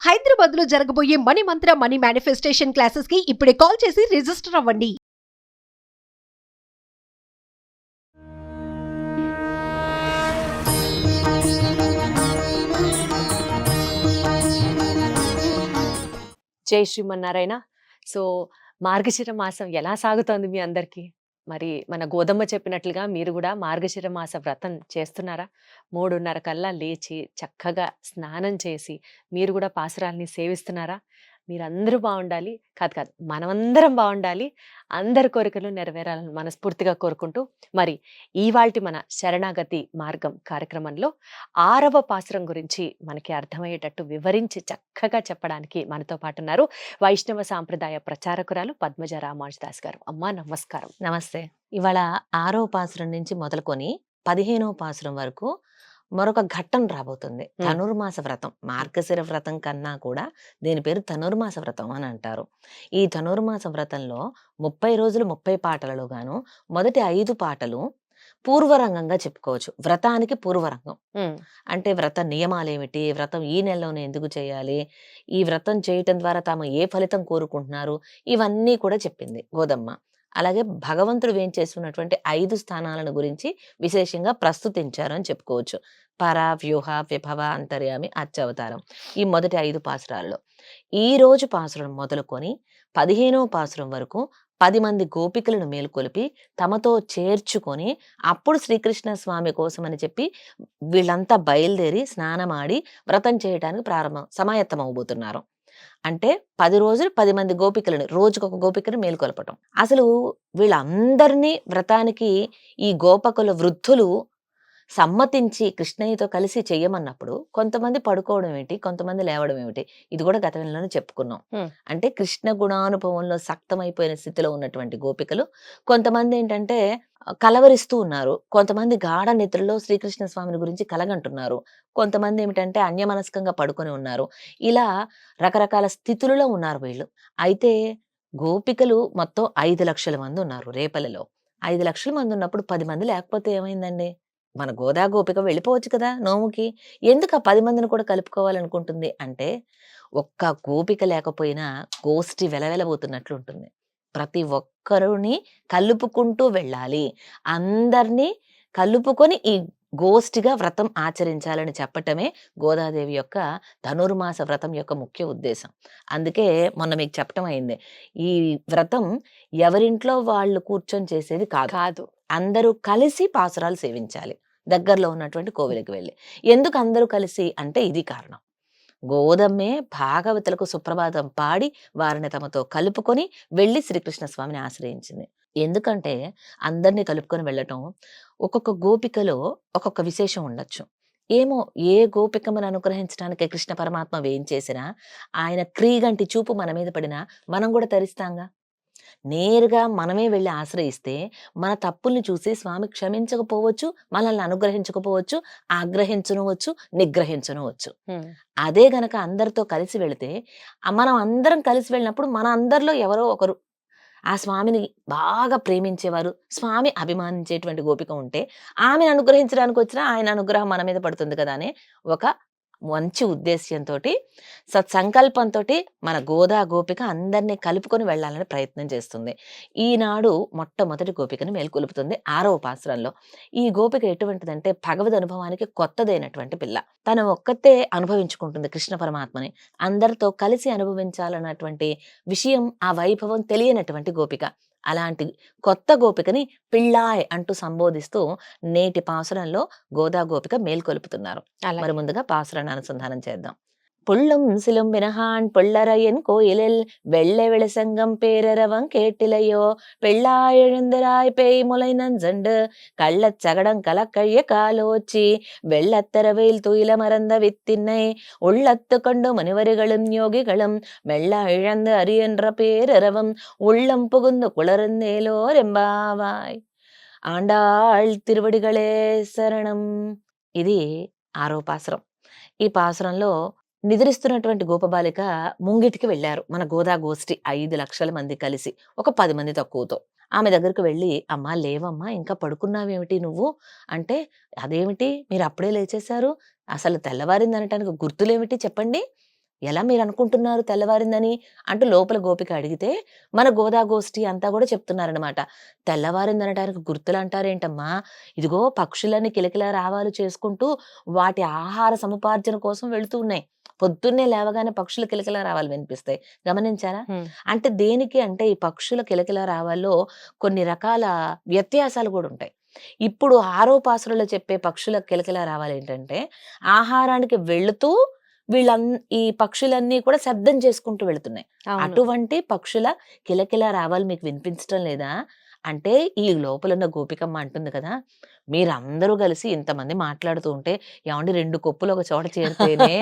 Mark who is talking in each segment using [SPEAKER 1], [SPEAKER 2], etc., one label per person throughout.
[SPEAKER 1] హైదరాబాద్ లో జరగబోయే మనీ మంత్ర money manifestation classes కి ఇప్పుడే కాల్ చేసి రిజిస్టర్ అవ్వండి.
[SPEAKER 2] జై శ్రీమన్నారాయణ. సో, మార్గశిర మాసం ఎలా సాగుతోంది మీ అందరికీ? మరి మన గోదమ్మ చెప్పినట్లుగా మీరు గూడా మార్గశిర మాస వ్రతం చేస్తున్నారా? 3:30 కల్లా లేచి, చక్కగా స్నానం చేసి, మీరు గూడా పాసురాల్ని సేవిస్తున్నారా? మీరందరూ బావుండాలి. కాదు, మనమందరం బావుండాలి. అందరి కోరికలు నెరవేరాలని మనస్ఫూర్తిగా కోరుకుంటూ, మరి ఇవాల్టి మన శరణాగతి మార్గం కార్యక్రమంలో 6వ పాసురం గురించి మనకి అర్థమయ్యేటట్టు వివరించి చక్కగా చెప్పడానికి మనతో పాటున్నారు వైష్ణవ సాంప్రదాయ ప్రచారకురాలు పద్మజ రామానుజదాస్ గారు. అమ్మా నమస్కారం.
[SPEAKER 3] నమస్తే. ఇవాళ 6వ పాసురం నుంచి మొదలుకొని 15వ పాసురం వరకు మరొక ఘట్టం రాబోతుంది. ధనుర్మాస వ్రతం. మార్గశిర వ్రతం కన్నా కూడా దీని పేరు ధనుర్మాస వ్రతం అని అంటారు. ఈ ధనుర్మాస వ్రతంలో 30 రోజులు 30 పాటలలో గాను మొదటి 5 పాటలు పూర్వరంగంగా చెప్పుకోవచ్చు. వ్రతానికి పూర్వరంగం. అంటే వ్రత నియమాలేమిటి, వ్రతం ఈ నెలలోనే ఎందుకు చేయాలి, ఈ వ్రతం చేయటం ద్వారా తాము ఏ ఫలితం కోరుకుంటున్నారు, ఇవన్నీ కూడా చెప్పింది గోదమ్మ. అలాగే భగవంతుడు వేంచేస్తున్నటువంటి 5 స్థానాలను గురించి విశేషంగా ప్రస్తుతించారు అని చెప్పుకోవచ్చు. పర, వ్యూహ, విభవ, అంతర్యామి, అర్చావతారం. ఈ మొదటి 5 పాసురాల్లో ఈ రోజు పాసురం మొదలుకొని 15వ పాసురం వరకు 10 మంది గోపికలను మేల్కొలిపి తమతో చేర్చుకొని అప్పుడు శ్రీకృష్ణ స్వామి కోసం అని చెప్పి వీళ్ళంతా బయలుదేరి స్నానమాడి వ్రతం చేయడానికి సమాయత్తం అవబోతున్నారు. అంటే 10 రోజులు 10 మంది గోపికలను, రోజుకొక గోపికను మేల్కొల్పటం. అసలు వీళ్ళందరినీ వ్రతానికి ఈ గోపకుల వృద్ధులు సమ్మతించి కృష్ణయ్యతో కలిసి చెయ్యమన్నప్పుడు కొంతమంది పడుకోవడం ఏంటి, కొంతమంది లేవడం ఏమిటి, ఇది కూడా గతంలోనే చెప్పుకున్నాం. అంటే కృష్ణ గుణానుభవంలో సక్తమైపోయిన స్థితిలో ఉన్నటువంటి గోపికలు కొంతమంది ఏంటంటే కలవరిస్తూ ఉన్నారు, కొంతమంది గాఢ నిద్రలో శ్రీకృష్ణ స్వామిని గురించి కలగంటున్నారు, కొంతమంది ఏమిటంటే అన్యమనస్కంగా పడుకొని ఉన్నారు. ఇలా రకరకాల స్థితులలో ఉన్నారు వీళ్ళు. అయితే గోపికలు మొత్తం 5 లక్షల మంది ఉన్నారు రేపలలో. 5 లక్షల మంది ఉన్నప్పుడు 10 మంది లేకపోతే ఏమైందండి? మన గోదా గోపిక వెళ్ళిపోవచ్చు కదా నోముకి. ఎందుకు ఆ 10 మందిని కూడా కలుపుకోవాలనుకుంటుంది అంటే, ఒక్క గోపిక లేకపోయినా గోష్ఠి వెలవెలబోతున్నట్లు ఉంటుంది. ప్రతి ఒక్కరుని కలుపుకుంటూ వెళ్ళాలి, అందరినీ కలుపుకొని ఈ గోష్ఠిగా వ్రతం ఆచరించాలని చెప్పటమే గోదాదేవి యొక్క ధనుర్మాస వ్రతం యొక్క ముఖ్య ఉద్దేశం. అందుకే మొన్న మీకు చెప్పటం అయింది, ఈ వ్రతం ఎవరింట్లో వాళ్ళు కూర్చొని చేసేది కాదు. అందరూ కలిసి పాసురాలు సేవించాలి దగ్గరలో ఉన్నటువంటి కోవిలకి వెళ్ళి. ఎందుకు అందరూ కలిసి అంటే ఇది కారణం. గోదమ్మే భాగవతులకు సుప్రభాతం పాడి వారిని తమతో కలుపుకొని వెళ్ళి శ్రీకృష్ణ స్వామిని ఆశ్రయించింది. ఎందుకంటే అందరినీ కలుపుకొని వెళ్ళటం, ఒక్కొక్క గోపికలో ఒక్కొక్క విశేషం ఉండొచ్చు. ఏమో ఏ గోపికమ్మను అనుగ్రహించడానికి కృష్ణ పరమాత్మ వేయించేసినా, ఆయన క్రీగంటి చూపు మన మీద పడినా మనం కూడా తరిస్తాంగా. నేరుగా మనమే వెళ్ళి ఆశ్రయిస్తే మన తప్పుల్ని చూసి స్వామి క్షమించకపోవచ్చు, మనల్ని అనుగ్రహించకపోవచ్చు, ఆగ్రహించనవచ్చు, నిగ్రహించనవచ్చు. అదే గనక అందరితో కలిసి వెళితే, మనం అందరం కలిసి వెళ్ళినప్పుడు మన అందరిలో ఎవరో ఒకరు ఆ స్వామిని బాగా ప్రేమించేవారు, స్వామి అభిమానించేటువంటి గోపిక ఉంటే ఆమెను అనుగ్రహించడానికి వచ్చినా ఆయన అనుగ్రహం మన మీద పడుతుంది కదా అనే ఒక మంచి ఉద్దేశ్యంతో, సత్సంకల్పంతో మన గోదా గోపిక అందరినీ కలుపుకొని వెళ్ళాలని ప్రయత్నం చేస్తుంది. ఈనాడు మొట్టమొదటి గోపికను మేల్కొలుపుతుంది 6వ పాసురంలో. ఈ గోపిక ఎటువంటిదంటే భగవద్ అనుభవానికి కొత్తదైనటువంటి పిల్ల. తను ఒక్కతే అనుభవించుకుంటుంది కృష్ణ పరమాత్మని. అందరితో కలిసి అనుభవించాలన్నటువంటి విషయం, ఆ వైభవం తెలియనటువంటి గోపిక. అలాంటి కొత్త గోపికని పిళ్ళాయ్ అంటూ సంబోధిస్తూ నేటి పాసురంలో గోదా గోపిక మేల్కొలుపుతున్నారు. మరి ముందుగా పాసురాన్ని అనుసంధానం చేద్దాం. புள்ளும் சிலும்பினகான் பொள்ளரையன் கோயிலில் வெள்ளை வெளிசங்கம் பேரரவம் கேட்டிலையோ பெள்ளாய் எழுந்தராய் பேய் முலை நஞ்சண்டு கள்ளச் சகடம் கலக்கழிய காலோச்சி வெள்ளத்தரவையில் துயில மறந்த வித்தினை உள்ளத்து கொண்டு முனிவர்களும் யோகிகளும் மெல்ல இழந்து அரியன்ற பேரரவம் உள்ளம் புகுந்து குளர்ந்தேலோர் ఎంబావాయ్. ఆండాళ్ తిరువడిగళే శరణం. ఇది 6వ పాసురం. ఈ పాసురంలో నిద్రిస్తున్నటువంటి గోపబాలిక ముంగిటికి వెళ్ళారు మన గోదా గోష్ఠి 5 లక్షల మంది కలిసి, ఒక 10 మంది తక్కువతో. ఆమె దగ్గరకు వెళ్ళి, అమ్మా లేవమ్మా, ఇంకా పడుకున్నావేమిటి నువ్వు అంటే, అదేమిటి మీరు అప్పుడే లేచేశారు, అసలు తెల్లవారింది అనటానికి గుర్తులేమిటి చెప్పండి, ఎలా మీరు అనుకుంటున్నారు తెల్లవారిందని అంటూ లోపల గోపిక అడిగితే మన గోదా గోష్ఠి అంతా కూడా చెప్తున్నారనమాట. తెల్లవారిందనటానికి గుర్తులు అంటారేంటమ్మా, ఇదిగో పక్షులన్నీ కిలకిల రావాలు చేసుకుంటూ వాటి ఆహార సముపార్జన కోసం వెళుతూ ఉన్నాయి. పొద్దున్నే లేవగానే పక్షుల కిలకిల రావాలు వినిపిస్తాయి, గమనించారా? అంటే దేనికి అంటే ఈ పక్షుల కిలకిల రావాల్లో కొన్ని రకాల వ్యత్యాసాలు కూడా ఉంటాయి. ఇప్పుడు ఆరోపాసులలో చెప్పే పక్షుల కిలకిల రావాలి ఏంటంటే ఆహారానికి వెళుతూ ఈ పక్షులన్నీ కూడా శబ్దం చేసుకుంటూ వెళుతున్నాయి.
[SPEAKER 2] అవును.
[SPEAKER 3] అటువంటి పక్షుల కిలకిల రావాలి మీకు వినిపించడం లేదా అంటే ఈ లోపల ఉన్న గోపికమ్మ అంటుంది కదా, మీరందరూ కలిసి ఇంతమంది మాట్లాడుతూ ఉంటే ఏమండి 2 కొప్పులు ఒక చోట చేరితేనే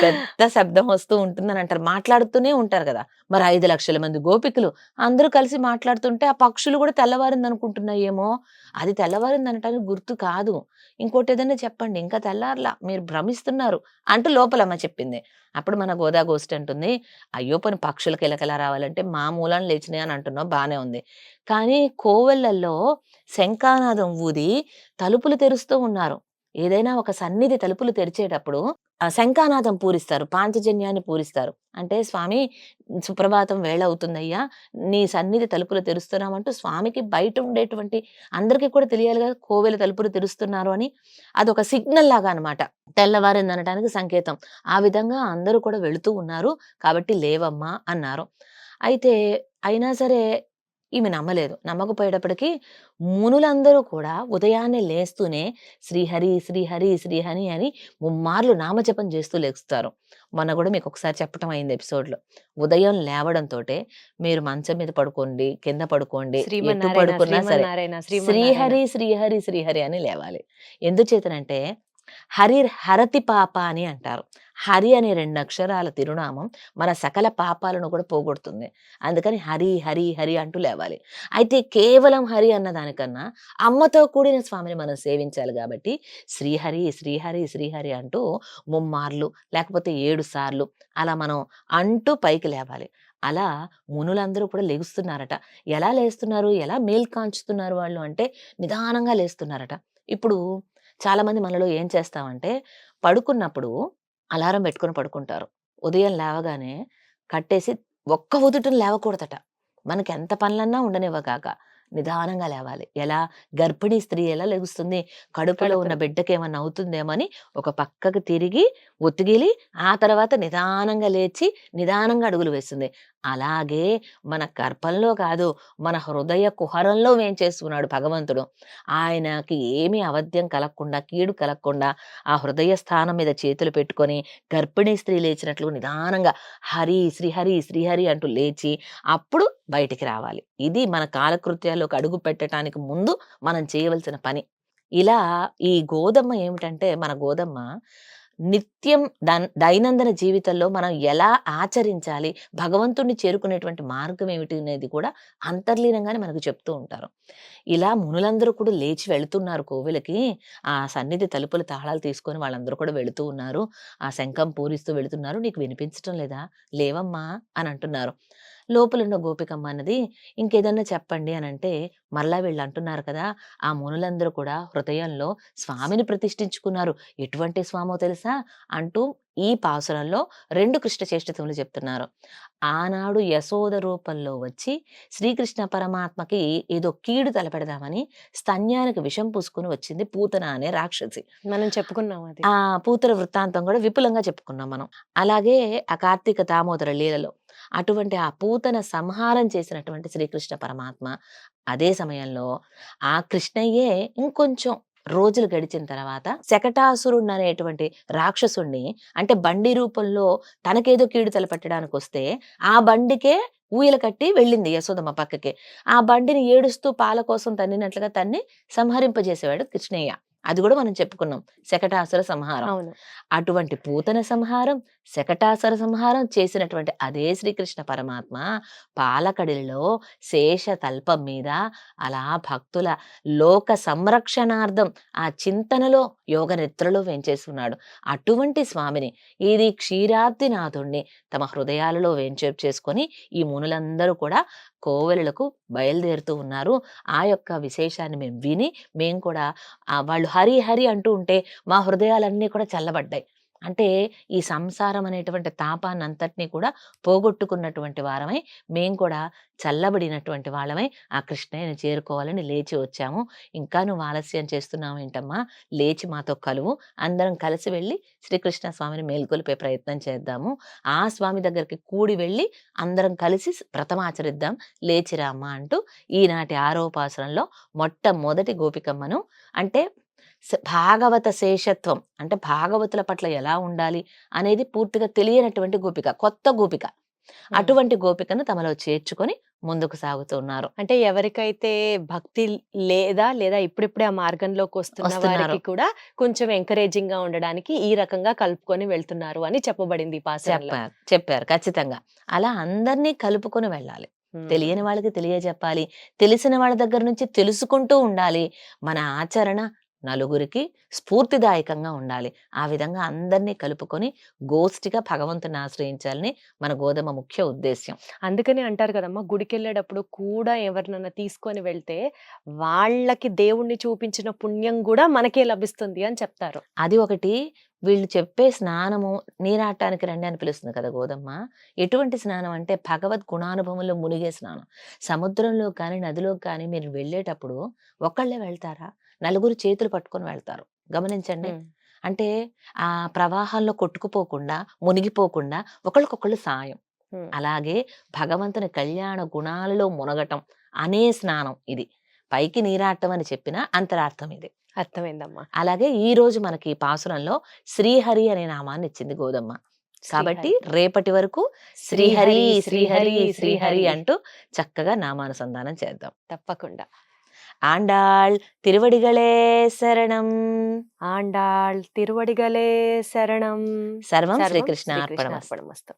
[SPEAKER 3] పెద్ద శబ్దం వస్తూ ఉంటుందని అంటారు. మాట్లాడుతూనే ఉంటారు కదా. మరి 5 లక్షల మంది గోపికలు అందరూ కలిసి మాట్లాడుతుంటే ఆ పక్షులు కూడా తెల్లవారింది అనుకుంటున్నాయేమో. అది తెల్లవారింది అనటానికి గుర్తు కాదు. ఇంకోటి ఏదైనా చెప్పండి, ఇంకా తెల్లారలా, మీరు భ్రమిస్తున్నారు అంటూ లోపలమ్మ చెప్పింది. అప్పుడు మన గోదా గోష్ఠి అంటుంది, అయ్యో పోనీ పక్షుల కిలకిల రావాలంటే మా మూలాన లేచినాయి అని అంటున్నావు, బానే ఉంది. కానీ కోవెళ్ళల్లో శంఖానాదం ఊది తలుపులు తెరుస్తూ ఉన్నారు. ఏదైనా ఒక సన్నిధి తలుపులు తెరిచేటప్పుడు శంఖానాదం పూరిస్తారు, పాంచజన్యాన్ని పూరిస్తారు. అంటే స్వామి సుప్రభాతం వేళ అవుతుందయ్యా, నీ సన్నిధి తలుపులు తెరుస్తున్నామంటూ స్వామికి బయట ఉండేటువంటి అందరికీ కూడా తెలియాలి కదా కోవెల తలుపులు తెరుస్తున్నారు అని. అదొక సిగ్నల్ లాగా అనమాట, తెల్లవారింది అనటానికి సంకేతం. ఆ విధంగా అందరూ కూడా వెళుతూ ఉన్నారు కాబట్టి లేవమ్మా అన్నారు. అయితే అయినా సరే ఈమె నమ్మలేదు. నమ్మకపోయేటప్పటికి మునులందరూ కూడా ఉదయాన్నే లేస్తూనే శ్రీహరి శ్రీహరి శ్రీహరి అని ముమ్మార్లు నామజపం చేస్తూ లేస్తారు. మొన్న కూడా మీకు ఒకసారి చెప్పటం అయింది ఎపిసోడ్లో. ఉదయం లేవడంతోటే మీరు మంచం మీద పడుకోండి, కింద పడుకోండి, ఎటు
[SPEAKER 2] శ్రీమన్నారాయణ
[SPEAKER 3] పడుకున్నా సరే
[SPEAKER 2] శ్రీమన్నారాయణ శ్రీమన్నారాయణ.
[SPEAKER 3] శ్రీహరి శ్రీహరి శ్రీహరి అని లేవాలి. ఎందుచేతనంటే హరి హరతి పాప అని అంటారు. హరి అనే 2 అక్షరాల తిరునామం మన సకల పాపాలను కూడా పోగొడుతుంది. అందుకని హరి హరి హరి అంటూ లేవాలి. అయితే కేవలం హరి అన్న దానికన్నా అమ్మతో కూడిన స్వామిని మనం సేవించాలి కాబట్టి శ్రీహరి శ్రీహరి శ్రీహరి అంటూ ముమ్మార్లు లేకపోతే 7 సార్లు అలా మనం అంటూ పైకి లేవాలి. అలా మునులందరూ కూడా లెగుస్తున్నారట. ఎలా లేస్తున్నారు, ఎలా మేల్కాంచుతున్నారు వాళ్ళు అంటే నిదానంగా లేస్తున్నారట. ఇప్పుడు చాలా మంది మనలో ఏం చేస్తామంటే పడుకున్నప్పుడు అలారం పెట్టుకొని పడుకుంటారు. ఉదయం లేవగానే కట్టేసి ఒక్క ఉదుటన లేవకూడదట. మనకి ఎంత పనులన్నా ఉండనివ్వగాక నిదానంగా లేవాలి. ఎలా గర్భిణీ స్త్రీ ఎలా లెగుస్తుంది, కడుపులో ఉన్న బిడ్డకి ఏమన్నా అవుతుందేమని ఒక పక్కకు తిరిగి ఒత్తిగిలి ఆ తర్వాత నిదానంగా లేచి నిదానంగా అడుగులు వేస్తుంది. అలాగే మన గర్భంలో కాదు, మన హృదయ కుహరంలో వేంచేస్తున్నాడు భగవంతుడు. ఆయనకి ఏమీ అవధ్యం కలగకుండా, కీడు కలగకుండా ఆ హృదయ స్థానం మీద చేతులు పెట్టుకొని గర్భిణీ స్త్రీ లేచినట్లు నిదానంగా హరి శ్రీహరి శ్రీహరి అంటూ లేచి అప్పుడు బయటికి రావాలి. ఇది మన కాలకృత్యాల్లోకి అడుగు పెట్టడానికి ముందు మనం చేయవలసిన పని. ఇలా ఈ గోదమ్మ ఏమిటంటే మన గోదమ్మ నిత్యం దైనందిన జీవితంలో మనం ఎలా ఆచరించాలి, భగవంతుణ్ణి చేరుకునేటువంటి మార్గం ఏమిటి అనేది కూడా అంతర్లీనంగానే మనకు చెప్తూ ఉంటారు. ఇలా మునులందరూ కూడా లేచి వెళుతున్నారు కోవెలకి. ఆ సన్నిధి తలుపులు తాళాలు తీసుకొని వాళ్ళందరూ కూడా వెళుతూ ఉన్నారు. ఆ శంఖం పూరిస్తూ వెళుతున్నారు. నీకు వినిపించటం లేదా, లేవమ్మా అని అంటున్నారు. లోపలున్న గోపికమ్మ అన్నది ఇంకేదన్నా చెప్పండి అని అంటే మరలా వీళ్ళు అంటున్నారు కదా, ఆ మునులందరూ కూడా హృదయంలో స్వామిని ప్రతిష్ఠించుకున్నారు. ఎటువంటి స్వామో తెలుసా అంటూ ఈ పాసురంలో 2 కృష్ణ చేష్టతములు చెప్తున్నారు. ఆనాడు యశోద రూపంలో వచ్చి శ్రీకృష్ణ పరమాత్మకి ఏదో కీడు తలపెడదామని స్తన్యానికి విషం పూసుకుని వచ్చింది పూతన అనే రాక్షసి.
[SPEAKER 2] మనం చెప్పుకున్నాం అది.
[SPEAKER 3] ఆ పూతన వృత్తాంతం కూడా విపులంగా చెప్పుకున్నాం మనం. అలాగే ఆ కార్తీక దామోదర లీలలో అటువంటి ఆ పూతన సంహారం చేసినటువంటి శ్రీకృష్ణ పరమాత్మ అదే సమయంలో ఆ కృష్ణయ్యే ఇంకొంచెం రోజులు గడిచిన తర్వాత శకటాసురుణ్ణి అనేటువంటి రాక్షసుణ్ణి, అంటే బండి రూపంలో తనకేదో కీడు తలపెట్టడానికి వస్తే ఆ బండికే ఊయల కట్టి వెళ్ళింది యశోదమ్మ పక్కకి. ఆ బండిని ఏడుస్తూ పాల కోసం తన్నినట్లుగా తన్ని సంహరింపజేసేవాడు కృష్ణయ్య. అది కూడా మనం చెప్పుకున్నాం, శకటాసుర సంహారం.
[SPEAKER 2] అవును.
[SPEAKER 3] అటువంటి పూతన సంహారం, శకటాసుర సంహారం చేసినటువంటి అదే శ్రీకృష్ణ పరమాత్మ పాలకడిలో శేష తల్పం మీద అలా భక్తుల లోక సంరక్షణార్థం ఆ చింతనలో యోగ నిద్రలో వేంచేస్తున్నాడు. అటువంటి స్వామిని, ఇది క్షీరాబ్దినాథుణ్ణి తమ హృదయాలలో వేంచేపు చేసుకొని ఈ మునులందరూ కూడా కోవెలకు బయలుదేరుతూ ఉన్నారు. ఆ యొక్క విశేషాన్ని మేము విని మేము కూడా వాళ్ళు హరి హరి అంటూ ఉంటే మా హృదయాలన్నీ కూడా చల్లబడ్డాయి. అంటే ఈ సంసారం అనేటువంటి తాపాన్నంతటిని కూడా పోగొట్టుకున్నటువంటి వారమై మేము కూడా చల్లబడినటువంటి వాళ్ళమై ఆ కృష్ణయ్యని చేరుకోవాలని లేచి వచ్చాము. ఇంకా నువ్వు ఆలస్యం చేస్తున్నావు ఏంటమ్మా, లేచి మాతో కలువు, అందరం కలిసి వెళ్ళి శ్రీకృష్ణ స్వామిని మేల్కొలిపే ప్రయత్నం చేద్దాము. ఆ స్వామి దగ్గరికి కూడి వెళ్ళి అందరం కలిసి వ్రతమాచరిద్దాం, లేచిరా అమ్మా అంటూ ఈనాటి 6వ పాసురంలో మొట్టమొదటి గోపికమ్మను, అంటే భాగవత శేషత్వం అంటే భాగవతుల పట్ల ఎలా ఉండాలి అనేది పూర్తిగా తెలియనటువంటి గోపిక, కొత్త గోపిక. అటువంటి గోపికను తమలో చేర్చుకొని ముందుకు సాగుతున్నారు.
[SPEAKER 2] అంటే ఎవరికైతే భక్తి లేదా ఇప్పుడిప్పుడే ఆ మార్గంలోకి వస్తున్న
[SPEAKER 3] వస్తున్నారు.
[SPEAKER 2] వారికి కూడా కొంచెం ఎంకరేజింగ్ గా ఉండడానికి ఈ రకంగా కలుపుకొని వెళ్తున్నారు అని చెప్పబడింది ఈ పాసురంలో.
[SPEAKER 3] చెప్పారు ఖచ్చితంగా. అలా అందరినీ కలుపుకొని వెళ్ళాలి.
[SPEAKER 2] ఉమ్.
[SPEAKER 3] తెలియని వాళ్ళకి తెలియజెప్పాలి, తెలిసిన వాళ్ళ దగ్గర నుంచి తెలుసుకుంటూ ఉండాలి. మన ఆచరణ నలుగురికి స్ఫూర్తిదాయకంగా ఉండాలి. ఆ విధంగా అందరినీ కలుపుకొని గోష్ఠిగా భగవంతుని ఆశ్రయించాలని మన గోధుమ ముఖ్య ఉద్దేశ్యం.
[SPEAKER 2] అందుకని అంటారు కదమ్మా, గుడికి వెళ్ళేటప్పుడు కూడా ఎవరినన్నా తీసుకొని వెళ్తే వాళ్ళకి దేవుణ్ణి చూపించిన పుణ్యం కూడా మనకే లభిస్తుంది అని చెప్తారు.
[SPEAKER 3] అది ఒకటి. వీళ్ళు చెప్పే స్నానము నీరాటానికి రండి అని పిలుస్తుంది కదా గోదమ్మ. ఎటువంటి స్నానం అంటే భగవద్ గుణానుభవంలో మునిగే స్నానం. సముద్రంలో కానీ నదిలో కానీ మీరు వెళ్ళేటప్పుడు ఒకళ్ళే వెళ్తారా, నలుగురు చేతులు పట్టుకొని వెళ్తారు. గమనించండి. అంటే ఆ ప్రవాహాల్లో కొట్టుకుపోకుండా మునిగిపోకుండా ఒకళ్ళకొకళ్ళు సాయం. అలాగే భగవంతుని కళ్యాణ గుణాలలో మునగటం అనే స్నానం ఇది. పైకి నీరాటం అని చెప్పిన అంతరార్థం ఇది.
[SPEAKER 2] అర్థమైందమ్మా.
[SPEAKER 3] అలాగే ఈ రోజు మనకి ఈ పాసురంలో శ్రీహరి అనే నామాన్ని ఇచ్చింది గోదమ్మ. కాబట్టి రేపటి వరకు శ్రీహరి శ్రీహరి శ్రీహరి అంటూ చక్కగా నామానుసంధానం చేద్దాం.
[SPEAKER 2] తప్పకుండా.
[SPEAKER 3] ఆండాళ్ తిరువడిగళే శరణం.
[SPEAKER 2] ఆండాళ్ తిరువడిగలే శరణం.
[SPEAKER 3] సర్వం
[SPEAKER 2] సర్వం
[SPEAKER 3] శ్రీకృష్ణ
[SPEAKER 2] శ్రీకృష్ణ
[SPEAKER 3] అర్పణమస్తు.
[SPEAKER 2] అర్పణమస్తు.